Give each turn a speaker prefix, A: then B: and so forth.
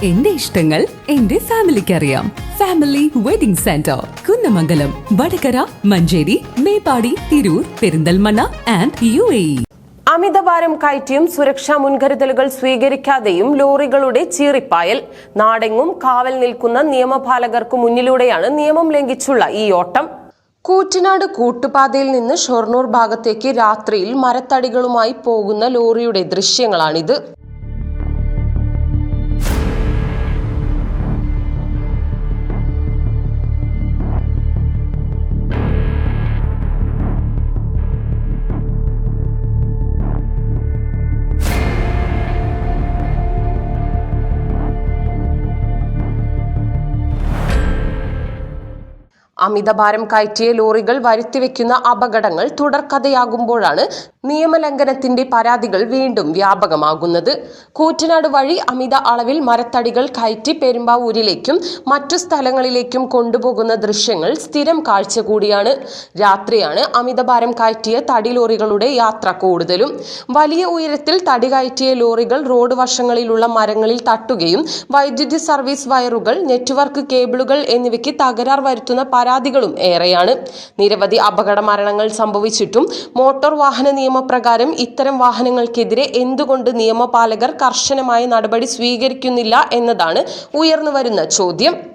A: എന്റെ ഇഷ്ടങ്ങൾ എന്റെ ഫാമിലിക്ക് അറിയാം. Family wedding centre, Kunnamangalam, Vadakara, Manjeri, Meppadi, Tirur, Perinthalmanna and UAE.
B: അമിതഭാരം കയറ്റിയും സുരക്ഷാ മുൻകരുതലുകൾ സ്വീകരിക്കാതെയും ലോറികളുടെ ചീറിപ്പായൽ. നാടെങ്ങും കാവൽ നിൽക്കുന്ന നിയമപാലകർക്കു മുന്നിലൂടെയാണ് നിയമം ലംഘിച്ചുള്ള ഈ ഓട്ടം. കൂറ്റനാട് കൂട്ടുപാതയിൽ നിന്ന് ഷൊർണൂർ ഭാഗത്തേക്ക് രാത്രിയിൽ മരത്തടികളുമായി പോകുന്ന ലോറിയുടെ ദൃശ്യങ്ങളാണിത്. അമിതഭാരം കയറ്റിയ ലോറികൾ വരുത്തിവെക്കുന്ന അപകടങ്ങൾ തുടർക്കഥയാകുമ്പോഴാണ് നിയമലംഘനത്തിന്റെ പരാതികൾ വീണ്ടും വ്യാപകമാകുന്നത്. കൂറ്റനാട് വഴി അമിത അളവിൽ മരത്തടികൾ കയറ്റി പെരുമ്പാവൂരിലേക്കും മറ്റു സ്ഥലങ്ങളിലേക്കും കൊണ്ടുപോകുന്ന ദൃശ്യങ്ങൾ സ്ഥിരം കാഴ്ച കൂടിയാണ്. രാത്രിയാണ് അമിതഭാരം കയറ്റിയ തടി ലോറികളുടെ യാത്ര കൂടുതലും. വലിയ ഉയരത്തിൽ തടി കയറ്റിയ ലോറികൾ റോഡ് വശങ്ങളിലുള്ള മരങ്ങളിൽ തട്ടുകയും വൈദ്യുതി സർവീസ് വയറുകൾ, നെറ്റ്വർക്ക് കേബിളുകൾ എന്നിവയ്ക്ക് തകരാർ വരുത്തുന്ന പരാതികളും ഏറെയാണ്. നിരവധി അപകട മരണങ്ങൾ സംഭവിച്ചിട്ടും മോട്ടോർ വാഹന നിയമപ്രകാരം ഇത്തരം വാഹനങ്ങൾക്കെതിരെ എന്തുകൊണ്ട് നിയമപാലകർ കർശനമായ നടപടി സ്വീകരിക്കുന്നില്ല എന്നതാണ് ഉയർന്നുവരുന്ന ചോദ്യം.